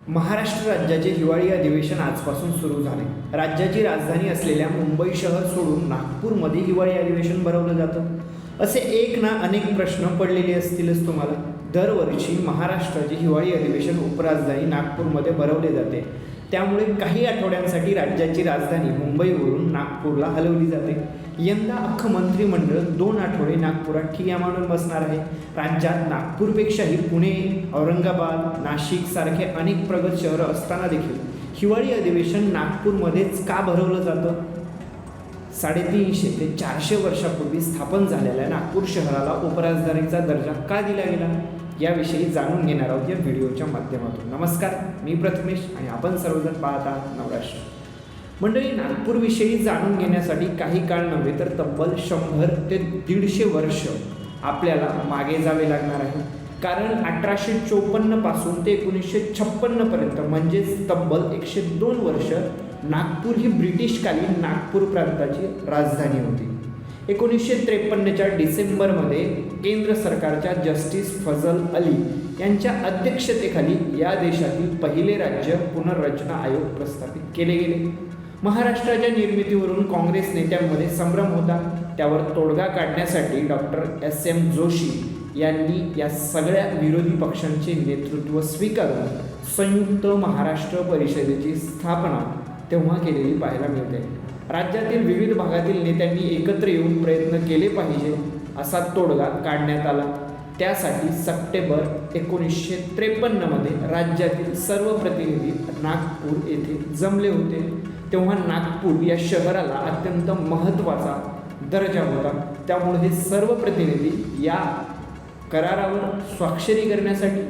महाराष्ट्र राज्याचे हिवाळी अधिवेशन आजपासून सुरू झाले. राज्याची राजधानी असलेल्या मुंबई शहर सोडून नागपूरमध्ये हिवाळी अधिवेशन भरवलं जातं. असे एक ना अनेक प्रश्न पडलेले असतीलच तुम्हाला. दरवर्षी महाराष्ट्राचे हिवाळी अधिवेशन उपराजधानी नागपूरमध्ये भरवले जाते. त्यामुळे काही आठवड्यांसाठी राज्याची राजधानी मुंबईवरून नागपूरला हलवली जाते. यंदा अख्खं मंत्रिमंडळ 2 आठवडे नागपुरात ठिय्या मांडून बसणार आहे. राज्यात नागपूरपेक्षाही पुणे, औरंगाबाद, नाशिक सारखे अनेक प्रगत शहरं असताना देखील हिवाळी अधिवेशन नागपूरमध्येच का भरवलं जातं? 350 ते 400 वर्षापूर्वी स्थापन झालेल्या नागपूर शहराला उपराजधानीचा दर्जा का दिला गेला, याविषयी जाणून घेणार आहोत या व्हिडिओच्या माध्यमातून. नमस्कार, मी प्रथमेश आणि आपण सर्वजण पाहत आहात नवराष्ट्र. मंडळी, नागपूरविषयी जाणून घेण्यासाठी काही काळ नव्हे तर तब्बल 100 ते 150 वर्ष आपल्याला मागे जावे लागणार आहे. कारण 1854 पासून ते 1956 पर्यंत म्हणजेच तब्बल 102 वर्ष नागपूर ही ब्रिटिशकालीन नागपूर प्रांताची राजधानी होती. 1953च्या डिसेंबरमध्ये केंद्र सरकारच्या जस्टिस फजल अली यांच्या अध्यक्षतेखाली या देशातील पहिले राज्य पुनर्रचना आयोग प्रस्थापित केले गेले. महाराष्ट्राच्या निर्मितीवरून काँग्रेस नेत्यांमध्ये संभ्रम होता. त्यावर तोडगा काढण्यासाठी डॉक्टर S.M. जोशी यांनी या सगळ्या विरोधी पक्षांचे नेतृत्व स्वीकारून संयुक्त महाराष्ट्र परिषदेची स्थापना तेव्हा केलेली पाहायला मिळते. राज्यातील विविध भागातील नेत्यांनी एकत्र येऊन प्रयत्न केले पाहिजे असा तोडगा काढण्यात आला. त्यासाठी सप्टेंबर 1953 मध्ये राज्यातील सर्व प्रतिनिधी नागपूर येथे जमले होते. तेव्हा नागपूर या शहराला अत्यंत महत्त्वाचा दर्जा होता. त्यामुळे हे सर्व प्रतिनिधी या करारावर स्वाक्षरी करण्यासाठी,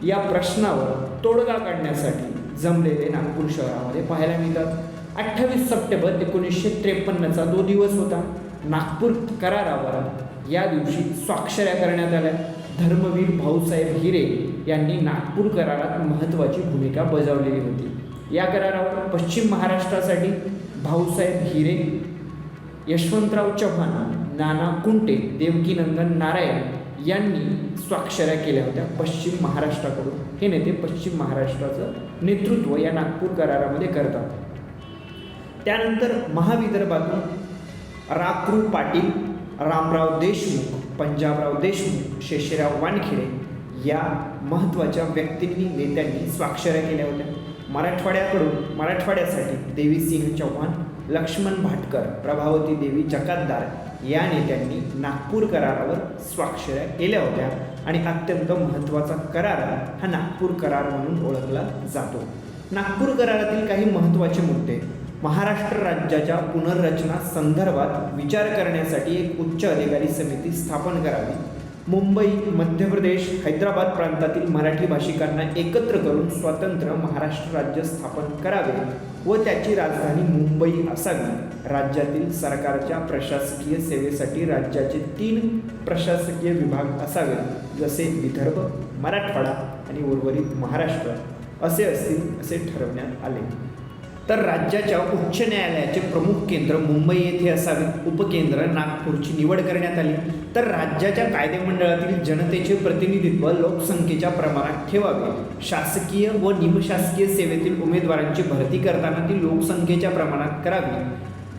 या प्रश्नावर तोडगा काढण्यासाठी जमलेले नागपूर शहरामध्ये पाहायला मिळतात. 28 सप्टेंबर 1953चा तो दिवस होता. नागपूर करारावर या दिवशी स्वाक्षऱ्या करण्यात आल्या. धर्मवीर भाऊसाहेब हिरे यांनी नागपूर करारात महत्त्वाची भूमिका बजावलेली होती. या करारावर पश्चिम महाराष्ट्रासाठी भाऊसाहेब हिरे, यशवंतराव चव्हाण, नाना कुंटे, देवकीनंदन नारायण यांनी स्वाक्षऱ्या केल्या होत्या पश्चिम महाराष्ट्राकडून. हे नेते पश्चिम महाराष्ट्राचं नेतृत्व या नागपूर करारामध्ये करतात. त्यानंतर महाविदर्भातून रा. पाटील, रामराव देशमुख, पंजाबराव देशमुख, शेषराव वानखेडे या महत्त्वाच्या व्यक्तींनी, नेत्यांनी स्वाक्षऱ्या केल्या होत्या. मराठवाड्यासाठी देवीसिंह चव्हाण, लक्ष्मण भाटकर, प्रभावती देवी जकातदार या नेत्यांनी नागपूर करारावर स्वाक्षऱ्या केल्या होत्या. आणि अत्यंत महत्त्वाचा करार हा नागपूर करार म्हणून ओळखला जातो. नागपूर करारातील काही महत्त्वाचे मुद्दे: महाराष्ट्र राज्याच्या पुनर्रचना संदर्भात विचार करण्यासाठी एक उच्च अधिकारी समिती स्थापन करावी. मुंबई, मध्य प्रदेश, हैदराबाद प्रांतातील मराठी भाषिकांना एकत्र करून स्वतंत्र महाराष्ट्र राज्य स्थापन करावे व त्याची राजधानी मुंबई असावी. राज्यातील सरकारच्या प्रशासकीय सेवेसाठी राज्याचे 3 प्रशासकीय विभाग असावेत, जसे विदर्भ, मराठवाडा आणि उर्वरित महाराष्ट्र असे असतील असे ठरवण्यात आले. तर राज्याच्या उच्च न्यायालयाचे प्रमुख केंद्र मुंबई येथे असावे. उपकेंद्र नागपूरची निवड करण्यात आली. तर राज्याच्या कायदेमंडळातील जनतेचे प्रतिनिधित्व लोकसंख्येच्या प्रमाणात ठेवावे. शासकीय व निमशासकीय सेवेतील उमेदवारांची भरती करताना ती लोकसंख्येच्या प्रमाणात करावी.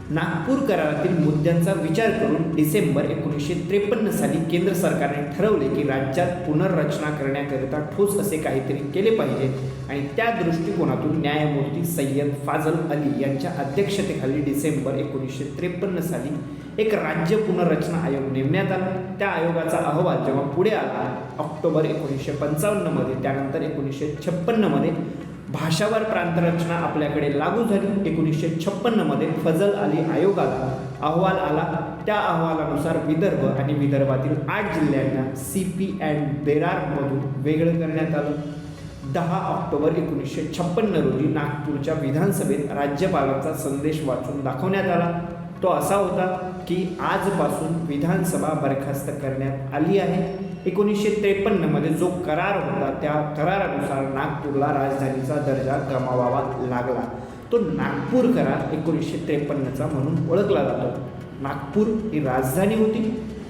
नागपूर करारातील मुद्द्यांचा विचार करून डिसेंबर 1953 साली केंद्र सरकारने ठरवले की राज्यात पुनर्रचना करण्याकरिता ठोस असे काहीतरी केले पाहिजे. आणि त्या दृष्टिकोनातून न्यायमूर्ती सय्यद फाजल अली यांच्या अध्यक्षतेखाली डिसेंबर 1953 साली एक राज्य पुनर्रचना आयोग नेमण्यात आला. त्या आयोगाचा अहवाल जेव्हा पुढे आला ऑक्टोबर 1955 मध्ये, त्यानंतर 1956 मध्ये भाषावार प्रांतरचना आपल्याकडे लागू झाली. 1956 मध्ये फजल अली आयोगाला अहवाल आला. त्या अहवालानुसार विदर्भ आणि विदर्भातील 8 जिल्ह्यांना CP अँड बेरारमधून वेगळं करण्यात आलं. 10 ऑक्टोबर 1956 रोजी नागपूरच्या विधानसभेत राज्यपालांचा संदेश वाचून दाखवण्यात आला. तो असा होता की आजपासून विधानसभा बरखास्त करण्यात आली आहे. 1953 मध्ये जो करार होता त्या करारानुसार नागपूरला राजधानीचा दर्जा गमावावा लागला. तो नागपूर करार 1953चा म्हणून ओळखला जातो. नागपूर ही राजधानी होती.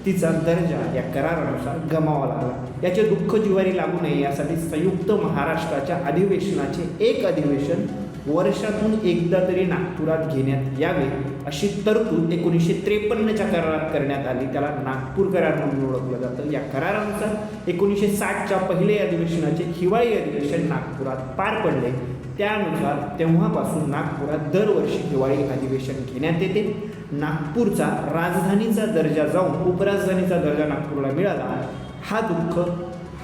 तिचा दर्जा या करारानुसार गमावा लागला। याचे दुःख जिव्हारी लागू नये यासाठी संयुक्त महाराष्ट्राच्या अधिवेशनाचे एक अधिवेशन वर्षातून एकदा तरी नागपुरात घेण्यात यावे अशी तरतूद 1953च्या करारात करण्यात आली। त्याला नागपूर करार म्हणून ओळखलं जातं। या करारानुसार 1960च्या पहिले अधिवेशनाचे हिवाळी अधिवेशन नागपुरात पार पडले। त्यानुसार तेव्हापासून नागपुरात दरवर्षी हिवाळी अधिवेशन घेण्यात येते। नागपूरचा राजधानीचा दर्जा जाऊन उपराजधानीचा दर्जा नागपूरला मिळाला। हा दुःख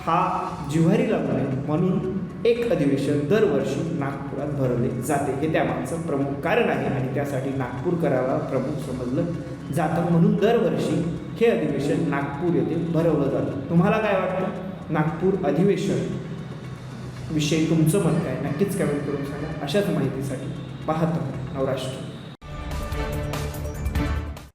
हा जिव्हारी लागू नये म्हणून एक अधिवेशन दरवर्षी नागपुरात भरवले जाते। हे त्यामागचं प्रमुख कारण आहे आणि त्यासाठी नागपूर कराराला प्रमुख समजलं जातं। म्हणून दरवर्षी हे अधिवेशन नागपूर येथे भरवलं जातं। तुम्हाला काय वाटतं नागपूर अधिवेशन विषयी तुमचं मत काय नक्कीच कमेंट करून सांगा। अशाच माहितीसाठी पाहतो नवराष्ट्र।